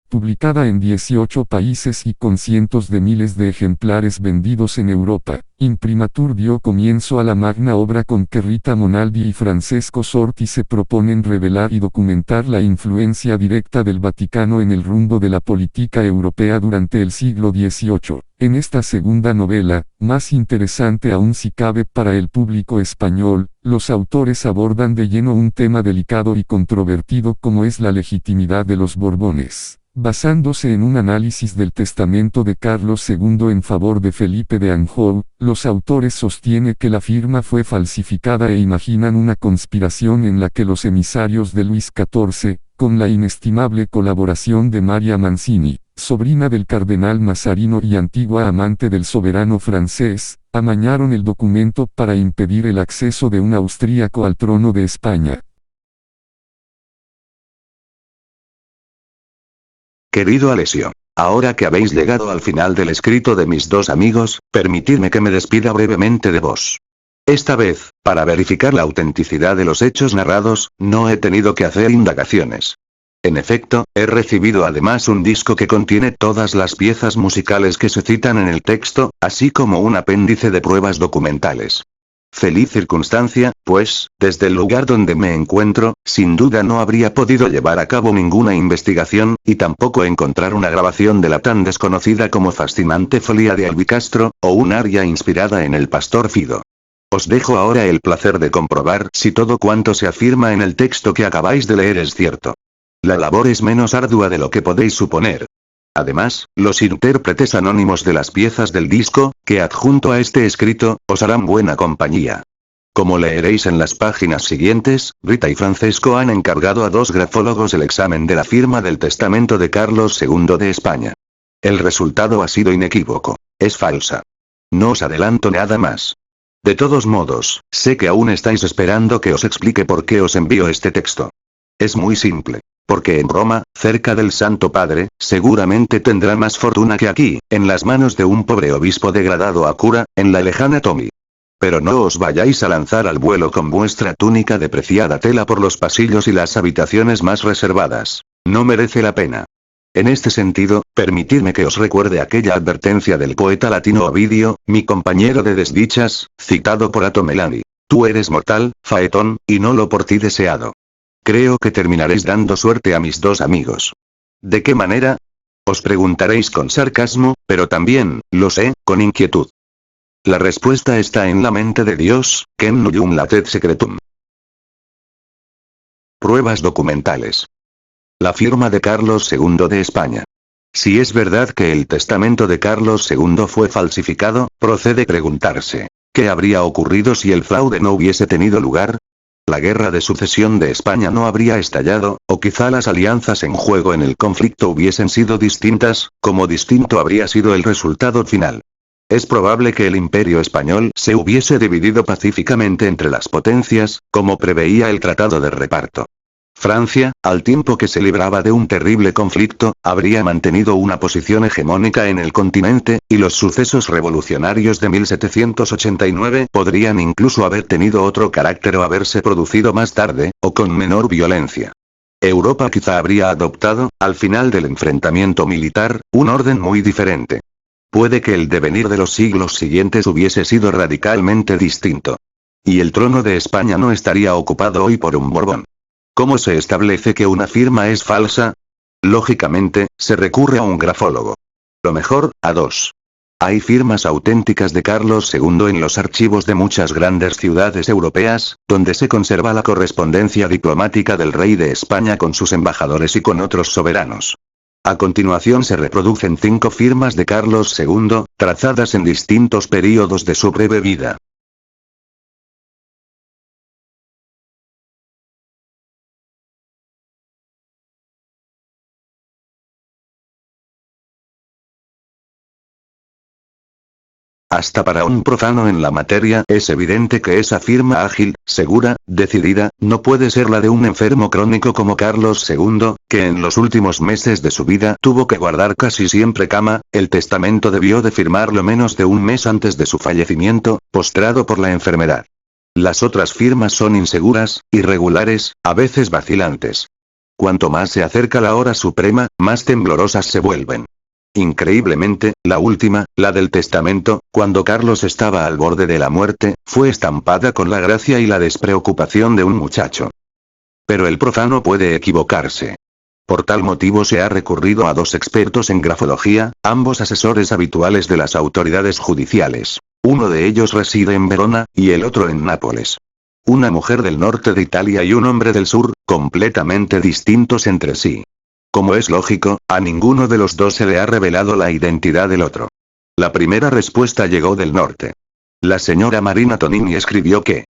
publicada en 18 países y con cientos de miles de ejemplares vendidos en Europa. Imprimatur dio comienzo a la magna obra con que Rita Monaldi y Francesco Sorti se proponen revelar y documentar la influencia directa del Vaticano en el rumbo de la política europea durante el siglo XVIII. En esta segunda novela, más interesante aún si cabe para el público español, los autores abordan de lleno un tema delicado y controvertido como es la legitimidad de los Borbones. Basándose en un análisis del testamento de Carlos II en favor de Felipe de Anjou, los autores sostienen que la firma fue falsificada e imaginan una conspiración en la que los emisarios de Luis XIV, con la inestimable colaboración de Maria Mancini, sobrina del cardenal Mazarino y antigua amante del soberano francés, amañaron el documento para impedir el acceso de un austríaco al trono de España. Querido Alessio, ahora que habéis llegado al final del escrito de mis dos amigos, permitidme que me despida brevemente de vos. Esta vez, para verificar la autenticidad de los hechos narrados, no he tenido que hacer indagaciones. En efecto, he recibido además un disco que contiene todas las piezas musicales que se citan en el texto, así como un apéndice de pruebas documentales. Feliz circunstancia, pues, desde el lugar donde me encuentro, sin duda no habría podido llevar a cabo ninguna investigación, y tampoco encontrar una grabación de la tan desconocida como fascinante Folía de Albicastro, o un aria inspirada en el Pastor Fido. Os dejo ahora el placer de comprobar si todo cuanto se afirma en el texto que acabáis de leer es cierto. La labor es menos ardua de lo que podéis suponer. Además, los intérpretes anónimos de las piezas del disco, que adjunto a este escrito, os harán buena compañía. Como leeréis en las páginas siguientes, Rita y Francesco han encargado a dos grafólogos el examen de la firma del testamento de Carlos II de España. El resultado ha sido inequívoco. Es falsa. No os adelanto nada más. De todos modos, sé que aún estáis esperando que os explique por qué os envío este texto. Es muy simple. Porque en Roma, cerca del Santo Padre, seguramente tendrá más fortuna que aquí, en las manos de un pobre obispo degradado a cura, en la lejana Tomi. Pero no os vayáis a lanzar al vuelo con vuestra túnica de preciada tela por los pasillos y las habitaciones más reservadas. No merece la pena. En este sentido, permitidme que os recuerde aquella advertencia del poeta latino Ovidio, mi compañero de desdichas, citado por Ato Melani. Tú eres mortal, Faetón, y no lo por ti deseado. Creo que terminaréis dando suerte a mis dos amigos. ¿De qué manera? Os preguntaréis con sarcasmo, pero también, lo sé, con inquietud. La respuesta está en la mente de Dios, quem nullum latet secretum. Pruebas documentales. La firma de Carlos II de España. Si es verdad que el testamento de Carlos II fue falsificado, procede preguntarse, ¿qué habría ocurrido si el fraude no hubiese tenido lugar? La guerra de sucesión de España no habría estallado, o quizá las alianzas en juego en el conflicto hubiesen sido distintas, como distinto habría sido el resultado final. Es probable que el imperio español se hubiese dividido pacíficamente entre las potencias, como preveía el Tratado de Reparto. Francia, al tiempo que se libraba de un terrible conflicto, habría mantenido una posición hegemónica en el continente, y los sucesos revolucionarios de 1789 podrían incluso haber tenido otro carácter o haberse producido más tarde, o con menor violencia. Europa quizá habría adoptado, al final del enfrentamiento militar, un orden muy diferente. Puede que el devenir de los siglos siguientes hubiese sido radicalmente distinto. Y el trono de España no estaría ocupado hoy por un Borbón. ¿Cómo se establece que una firma es falsa? Lógicamente, se recurre a un grafólogo. Lo mejor, a dos. Hay firmas auténticas de Carlos II en los archivos de muchas grandes ciudades europeas, donde se conserva la correspondencia diplomática del rey de España con sus embajadores y con otros soberanos. A continuación se reproducen 5 firmas de Carlos II, trazadas en distintos períodos de su breve vida. Hasta para un profano en la materia es evidente que esa firma ágil, segura, decidida, no puede ser la de un enfermo crónico como Carlos II, que en los últimos meses de su vida tuvo que guardar casi siempre cama. El testamento debió de firmarlo menos de un mes antes de su fallecimiento, postrado por la enfermedad. Las otras firmas son inseguras, irregulares, a veces vacilantes. Cuanto más se acerca la hora suprema, más temblorosas se vuelven. Increíblemente, la última, la del testamento, cuando Carlos estaba al borde de la muerte, fue estampada con la gracia y la despreocupación de un muchacho. Pero el profano puede equivocarse. Por tal motivo se ha recurrido a dos expertos en grafología, ambos asesores habituales de las autoridades judiciales. Uno de ellos reside en Verona, y el otro en Nápoles. Una mujer del norte de Italia y un hombre del sur, completamente distintos entre sí. Como es lógico, a ninguno de los dos se le ha revelado la identidad del otro. La primera respuesta llegó del norte. La señora Marina Tonini escribió que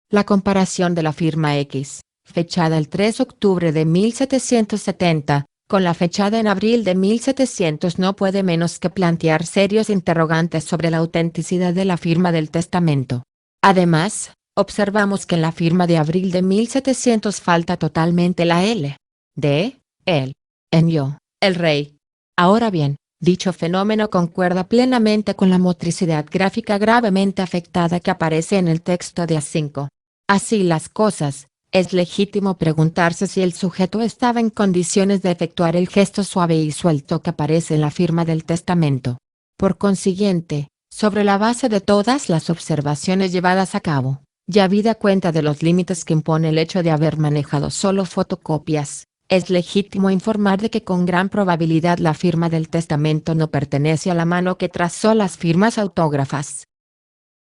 la comparación de la firma X, fechada el 3 de octubre de 1770, con la fechada en abril de 1700 no puede menos que plantear serios interrogantes sobre la autenticidad de la firma del testamento. Además, observamos que en la firma de abril de 1700 falta totalmente la L. De, él, en yo, el rey. Ahora bien, dicho fenómeno concuerda plenamente con la motricidad gráfica gravemente afectada que aparece en el texto de A5. Así las cosas, es legítimo preguntarse si el sujeto estaba en condiciones de efectuar el gesto suave y suelto que aparece en la firma del testamento. Por consiguiente, sobre la base de todas las observaciones llevadas a cabo, y habida cuenta de los límites que impone el hecho de haber manejado solo fotocopias, es legítimo informar de que con gran probabilidad la firma del testamento no pertenece a la mano que trazó las firmas autógrafas.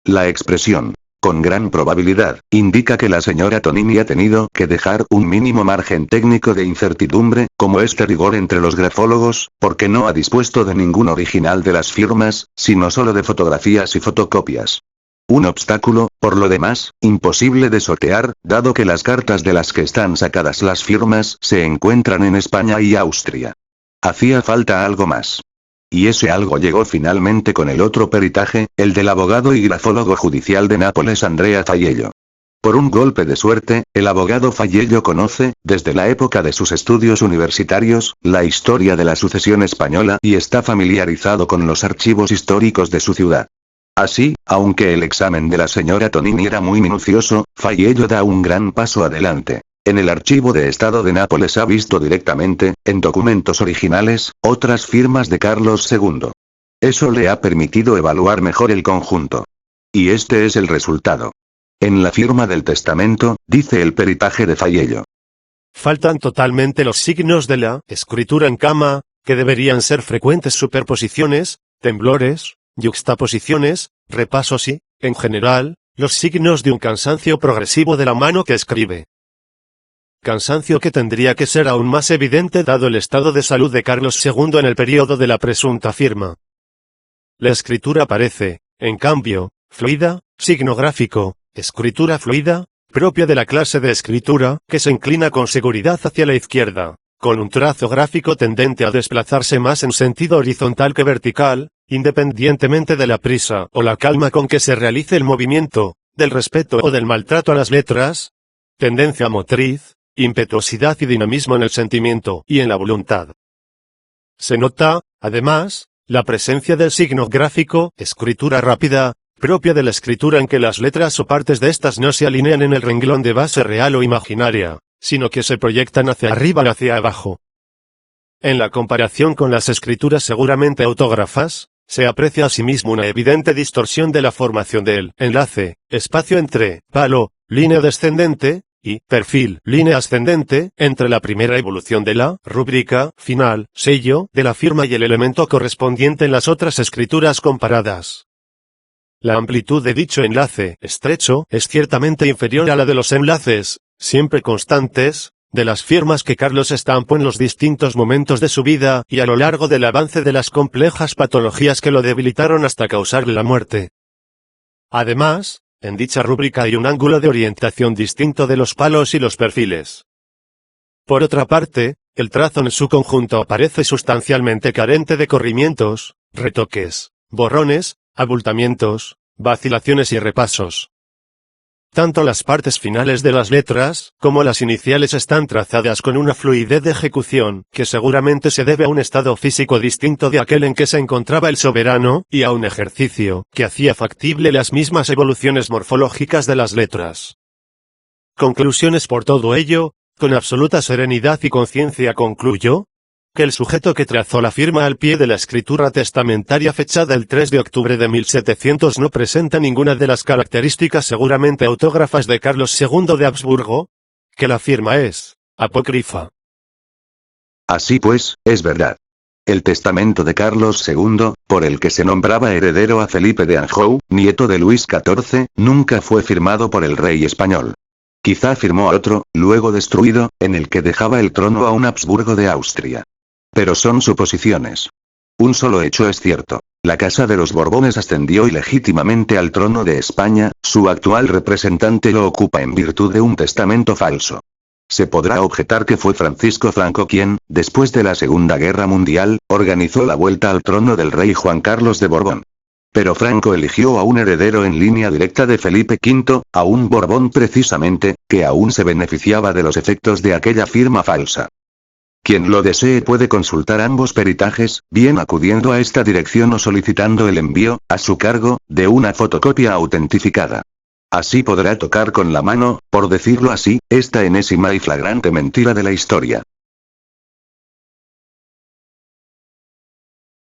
la expresión con gran probabilidad, indica que la señora Tonini ha tenido que dejar un mínimo margen técnico de incertidumbre, como es de rigor entre los grafólogos, porque no ha dispuesto de ningún original de las firmas, sino solo de fotografías y fotocopias. Un obstáculo, por lo demás, imposible de sortear, dado que las cartas de las que están sacadas las firmas se encuentran en España y Austria. Hacía falta algo más. Y ese algo llegó finalmente con el otro peritaje, el del abogado y grafólogo judicial de Nápoles Andrea Faiello. Por un golpe de suerte, el abogado Faiello conoce, desde la época de sus estudios universitarios, la historia de la sucesión española y está familiarizado con los archivos históricos de su ciudad. Así, aunque el examen de la señora Tonini era muy minucioso, Faiello da un gran paso adelante. En el archivo de Estado de Nápoles ha visto directamente, en documentos originales, otras firmas de Carlos II. Eso le ha permitido evaluar mejor el conjunto. Y este es el resultado. En la firma del testamento, dice el peritaje de Faiello. Faltan totalmente los signos de la escritura en cama, que deberían ser frecuentes superposiciones, temblores, yuxtaposiciones, repasos y, en general, los signos de un cansancio progresivo de la mano que escribe. Cansancio que tendría que ser aún más evidente dado el estado de salud de Carlos II en el periodo de la presunta firma. La escritura parece, en cambio, fluida, signo gráfico, escritura fluida, propia de la clase de escritura, que se inclina con seguridad hacia la izquierda, con un trazo gráfico tendente a desplazarse más en sentido horizontal que vertical, independientemente de la prisa o la calma con que se realice el movimiento, del respeto o del maltrato a las letras, tendencia motriz, impetuosidad y dinamismo en el sentimiento y en la voluntad. Se nota, además, la presencia del signo gráfico, escritura rápida, propia de la escritura en que las letras o partes de estas no se alinean en el renglón de base real o imaginaria, sino que se proyectan hacia arriba o hacia abajo. En la comparación con las escrituras seguramente autógrafas, se aprecia asimismo una evidente distorsión de la formación del enlace, espacio entre palo, línea descendente, y perfil, línea ascendente, entre la primera evolución de la rúbrica final, sello, de la firma y el elemento correspondiente en las otras escrituras comparadas. La amplitud de dicho enlace estrecho es ciertamente inferior a la de los enlaces, siempre constantes, de las firmas que Carlos estampó en los distintos momentos de su vida y a lo largo del avance de las complejas patologías que lo debilitaron hasta causarle la muerte. Además, en dicha rúbrica hay un ángulo de orientación distinto de los palos y los perfiles. Por otra parte, el trazo en su conjunto aparece sustancialmente carente de corrimientos, retoques, borrones, abultamientos, vacilaciones y repasos. Tanto las partes finales de las letras, como las iniciales están trazadas con una fluidez de ejecución, que seguramente se debe a un estado físico distinto de aquel en que se encontraba el soberano, y a un ejercicio, que hacía factible las mismas evoluciones morfológicas de las letras. Conclusiones por todo ello, Con absoluta serenidad y conciencia concluyó que el sujeto que trazó la firma al pie de la escritura testamentaria fechada el 3 de octubre de 1700 no presenta ninguna de las características seguramente autógrafas de Carlos II de Habsburgo, que la firma es apócrifa. Así pues, es verdad. El testamento de Carlos II, por el que se nombraba heredero a Felipe de Anjou, nieto de Luis XIV, nunca fue firmado por el rey español. Quizá firmó otro, luego destruido, en el que dejaba el trono a un Habsburgo de Austria. Pero son suposiciones. Un solo hecho es cierto. La Casa de los Borbones ascendió ilegítimamente al trono de España, su actual representante lo ocupa en virtud de un testamento falso. Se podrá objetar que fue Francisco Franco quien, después de la Segunda Guerra Mundial, organizó la vuelta al trono del rey Juan Carlos de Borbón. Pero Franco eligió a un heredero en línea directa de Felipe V, a un Borbón precisamente, que aún se beneficiaba de los efectos de aquella firma falsa. Quien lo desee puede consultar ambos peritajes, bien acudiendo a esta dirección o solicitando el envío, a su cargo, de una fotocopia autentificada. Así podrá tocar con la mano, por decirlo así, esta enésima y flagrante mentira de la historia.